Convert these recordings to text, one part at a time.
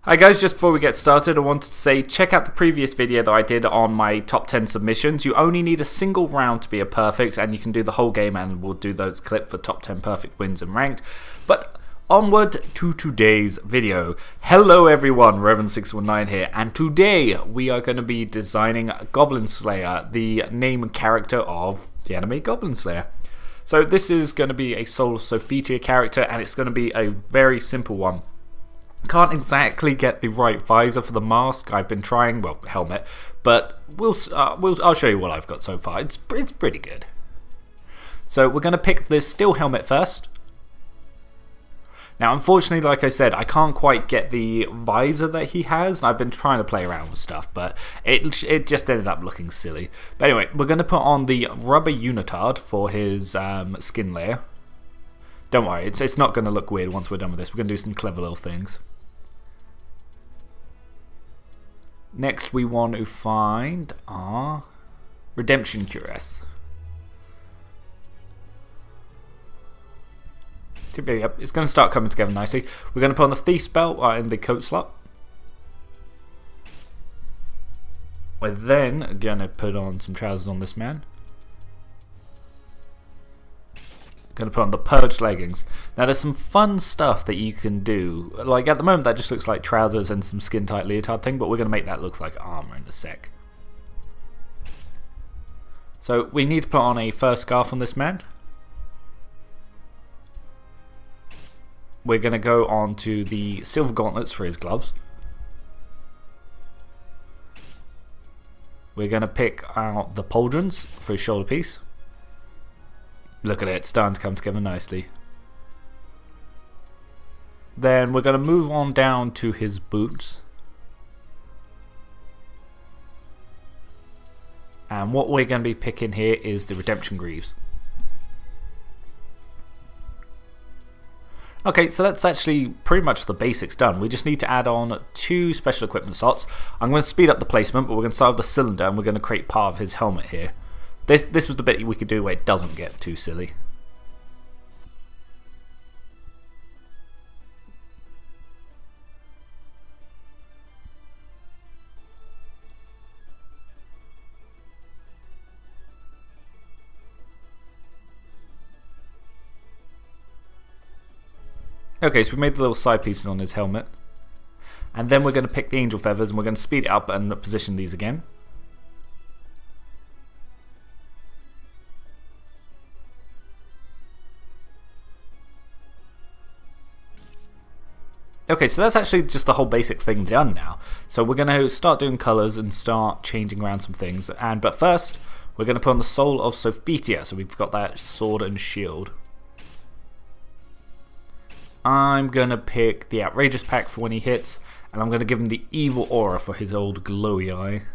Hi guys, just before we get started I wanted to say check out the previous video that I did on my top 10 submissions. You only need a single round to be a perfect and you can do the whole game, and we'll do those clips for top 10 perfect wins and ranked. But onward to today's video. Hello everyone, Revan619 here, and today we are going to be designing Goblin Slayer, the name character of the anime Goblin Slayer. So this is going to be a Soul of Sophia character, and it's going to be a very simple one. Can't exactly get the right visor for the mask. I've been trying, well, helmet, but I'll show you what I've got so far. It's pretty good. So we're going to pick this steel helmet first. Now, unfortunately, like I said, I can't quite get the visor that he has. I've been trying to play around with stuff, but it just ended up looking silly. But anyway, we're going to put on the rubber unitard for his skin layer. Don't worry, it's not going to look weird once we're done with this. We're going to do some clever little things. Next, we want to find our redemption cuirass. It's going to start coming together nicely. We're going to put on the thief's belt in the coat slot. We're then going to put on some trousers on this man. Going to put on the purged leggings. Now there's some fun stuff that you can do. Like at the moment that just looks like trousers and some skin tight leotard thing, but we're going to make that look like armor in a sec. So we need to put on a fur scarf on this man. We're going to go on to the silver gauntlets for his gloves. We're going to pick out the pauldrons for his shoulder piece. Look at it, it's starting to come together nicely. Then we're going to move on down to his boots. And what we're going to be picking here is the redemption greaves. Okay, so that's actually pretty much the basics done. We just need to add on 2 special equipment slots. I'm going to speed up the placement, but we're going to start with the cylinder and we're going to create part of his helmet here. This was the bit we could do where it doesn't get too silly. Okay, so we made the little side pieces on his helmet. And then we're going to pick the angel feathers and we're going to speed it up and position these again. Okay, so that's actually just the whole basic thing done now. So we're going to start doing colours and start changing around some things. But first, we're going to put on the Soul of Sophia. So we've got that sword and shield. I'm going to pick the outrageous pack for when he hits. And I'm going to give him the evil aura for his old glowy eye.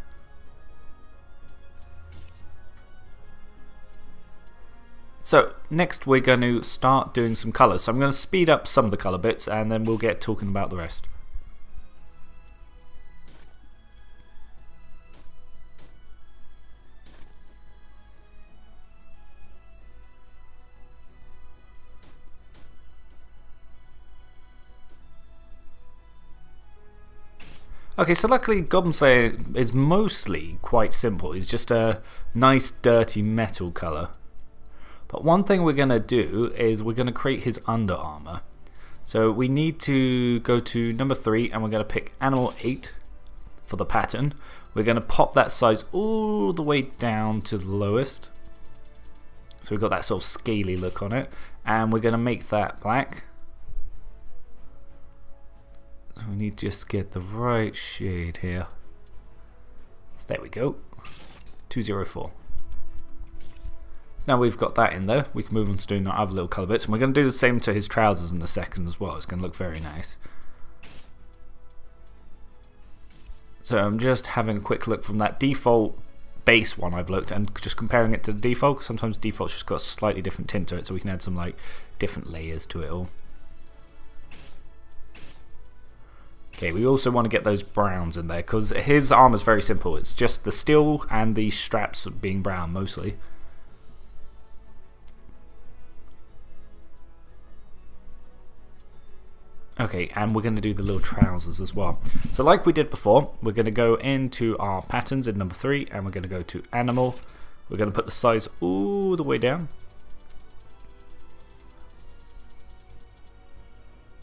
So next we're going to start doing some colours. So I'm going to speed up some of the colour bits and then we'll get talking about the rest. Okay, so luckily Goblin Slayer is mostly quite simple. It's just a nice dirty metal colour. But one thing we're going to do is we're going to create his under armor. So we need to go to number 3 and we're going to pick Animal 8 for the pattern. We're going to pop that size all the way down to the lowest. So we've got that sort of scaly look on it. And we're going to make that black. So we need to just get the right shade here. So there we go. 204. So now we've got that in there, we can move on to doing our other little colour bits, and we're going to do the same to his trousers in a second as well. It's going to look very nice. So I'm just having a quick look from that default base one I've looked and just comparing it to the default, because sometimes default's just got a slightly different tint to it, so we can add some like different layers to it all. Okay, we also want to get those browns in there, because his armor's very simple. It's just the steel and the straps being brown mostly. Okay, and we're going to do the little trousers as well. So like we did before, we're going to go into our patterns in number 3, and we're going to go to animal. We're going to put the size all the way down.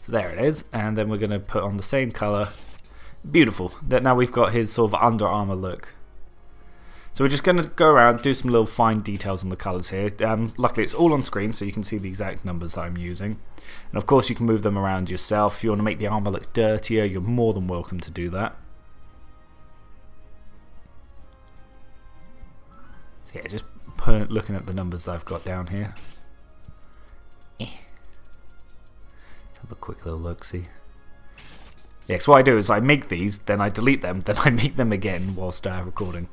So there it is, and then we're going to put on the same color. Beautiful. Now we've got his sort of Under Armour look. So we're just going to go around, do some little fine details on the colours here. Luckily it's all on screen so you can see the exact numbers that I'm using. And of course you can move them around yourself. If you want to make the armour look dirtier, you're more than welcome to do that. So yeah, just looking at the numbers that I've got down here. Let's have a quick little look, see. Yeah, so what I do is I make these, then I delete them, then I make them again whilst recording.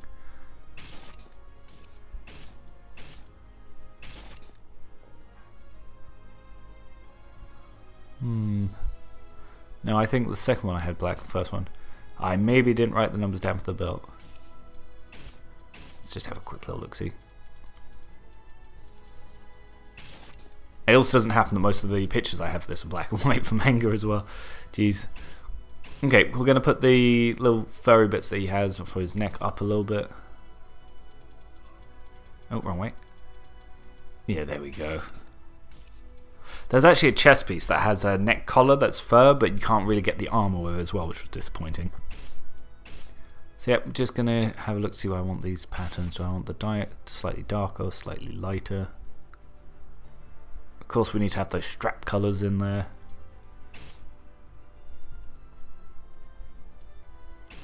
No, I think the second one I had black, the first one. I maybe didn't write the numbers down for the belt. Let's just have a quick little look-see. It also doesn't happen that most of the pictures I have for this are black and white for manga as well. Jeez. Okay, we're going to put the little furry bits that he has for his neck up a little bit. Oh, wrong way. Yeah, there we go. There's actually a chest piece that has a neck collar that's fur, but you can't really get the armor with it as well, which was disappointing. So yeah, I'm just going to have a look, see where I want these patterns. Do I want the slightly darker, slightly lighter? Of course we need to have those strap colours in there.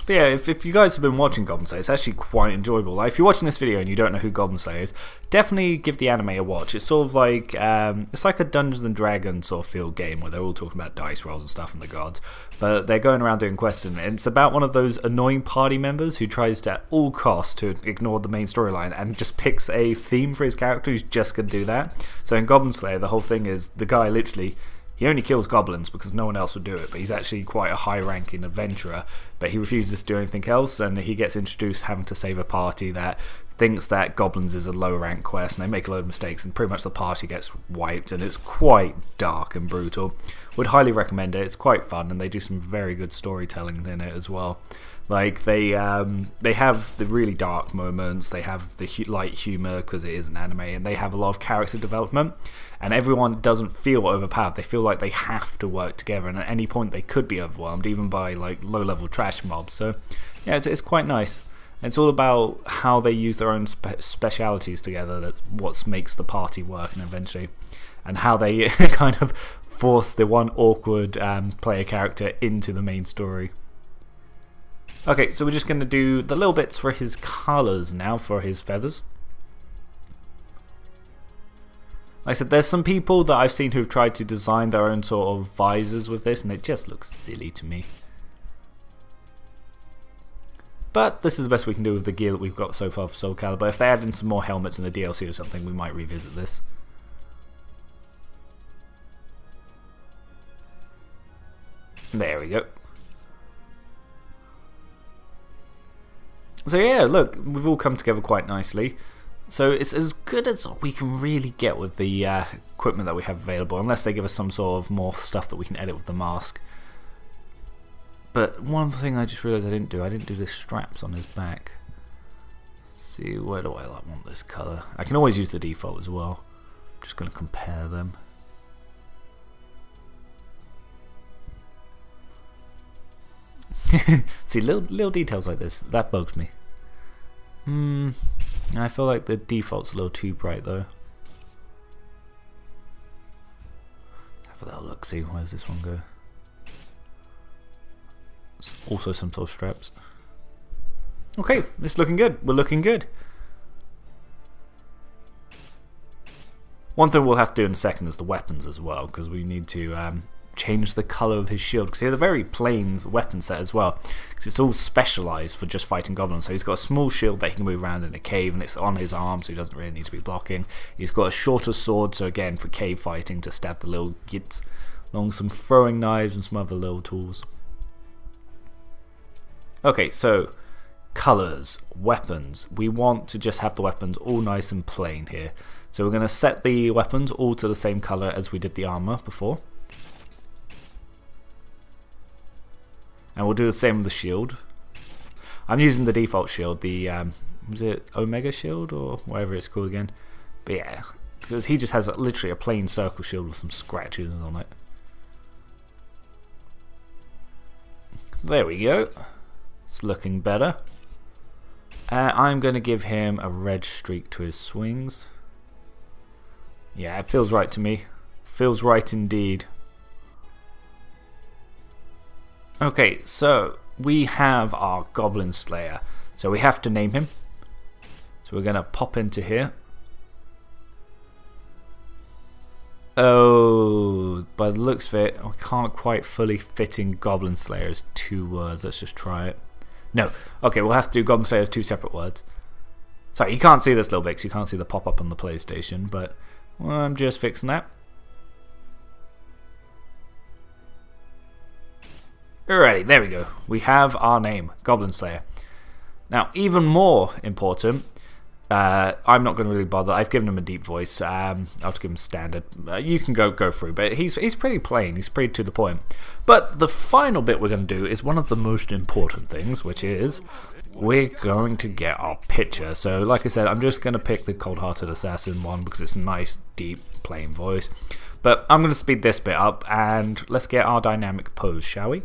But yeah, if you guys have been watching Goblin Slayer, it's actually quite enjoyable. Like, if you're watching this video and you don't know who Goblin Slayer is, definitely give the anime a watch. It's sort of like it's like a Dungeons and Dragons sort of feel game where they're all talking about dice rolls and stuff and the gods, but they're going around doing quests, and it's about one of those annoying party members who tries to at all costs to ignore the main storyline and just picks a theme for his character who's just going to do that. So in Goblin Slayer, the whole thing is the guy literally, he only kills goblins because no one else would do it, but he's actually quite a high-ranking adventurer, but he refuses to do anything else, and he gets introduced having to save a party that thinks that goblins is a low-rank quest, and they make a load of mistakes, and pretty much the party gets wiped, and it's quite dark and brutal. Would highly recommend it. It's quite fun, and they do some very good storytelling in it as well. Like, they have the really dark moments, they have the light humour because it is an anime, and they have a lot of character development, and everyone doesn't feel overpowered. They feel like they have to work together, and at any point they could be overwhelmed, even by like low-level trash mobs. So yeah, it's quite nice. And it's all about how they use their own specialities together. That's what makes the party work, and eventually, and how they kind of force the one awkward player character into the main story. Okay, so we're just going to do the little bits for his colours now, for his feathers. Like I said, there's some people that I've seen who've tried to design their own sort of visors with this, and it just looks silly to me. But this is the best we can do with the gear that we've got so far for Soul Calibur. If they add in some more helmets in the DLC or something, we might revisit this. There we go. So yeah, look, we've all come together quite nicely. So it's as good as we can really get with the equipment that we have available, unless they give us some sort of more stuff that we can edit with the mask. But one thing I just realised I didn't do the straps on his back. Let's see, where do I want this colour? I can always use the default as well. I'm just going to compare them. See, little details like this, that bugs me. I feel like the default's a little too bright though. Have a little look, see, where does this one go? It's also some sort of straps. Okay, it's looking good, we're looking good. One thing we'll have to do in a second is the weapons as well, because we need to change the colour of his shield, because he has a very plain weapon set as well, because it's all specialised for just fighting goblins. So he's got a small shield that he can move around in a cave, and it's on his arm, so he doesn't really need to be blocking. He's got a shorter sword, so again for cave fighting, to stab the little gits, along some throwing knives and some other little tools. Okay, so colours, weapons. We want to just have the weapons all nice and plain here. So we're going to set the weapons all to the same colour as we did the armour before. And we'll do the same with the shield. I'm using the default shield, the was it Omega shield or whatever it's called again? But yeah, because he just has literally a plain circle shield with some scratches on it. There we go. It's looking better. I'm going to give him a red streak to his swings. Yeah, it feels right to me. Feels right indeed. Okay, so we have our Goblin Slayer. So we have to name him. So we're going to pop into here. Oh, by the looks of it, we can't quite fully fit in Goblin Slayer as 2 words. Let's just try it. No. Okay, we'll have to do Goblin Slayer as 2 separate words. Sorry, you can't see this little bit because you can't see the pop-up on the PlayStation, but well, I'm just fixing that. Alrighty, there we go. We have our name, Goblin Slayer. Now, even more important, I'm not going to really bother. I've given him a deep voice. I'll just give him standard. You can go through, but he's pretty plain. He's pretty to the point. But the final bit we're going to do is one of the most important things, which is we're going to get our picture. So, like I said, I'm just going to pick the Cold-Hearted Assassin one because it's a nice, deep, plain voice. But I'm going to speed this bit up, and let's get our dynamic pose, shall we?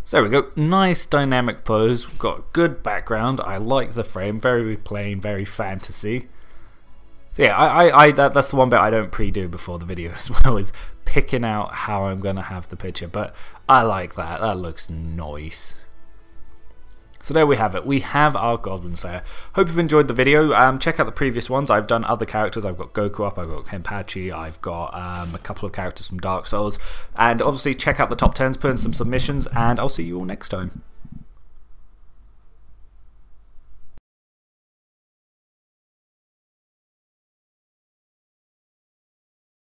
So there we go, nice dynamic pose, we've got good background, I like the frame, very plain, very fantasy. So yeah, that's the one bit I don't pre-do before the video as well, is picking out how I'm going to have the picture, but I like that, that looks nice. So there we have it, we have our Goblin Slayer. Hope you've enjoyed the video. Check out the previous ones. I've done other characters. I've got Goku up, I've got Kenpachi, I've got a couple of characters from Dark Souls. And obviously check out the top 10s, put in some submissions, and I'll see you all next time.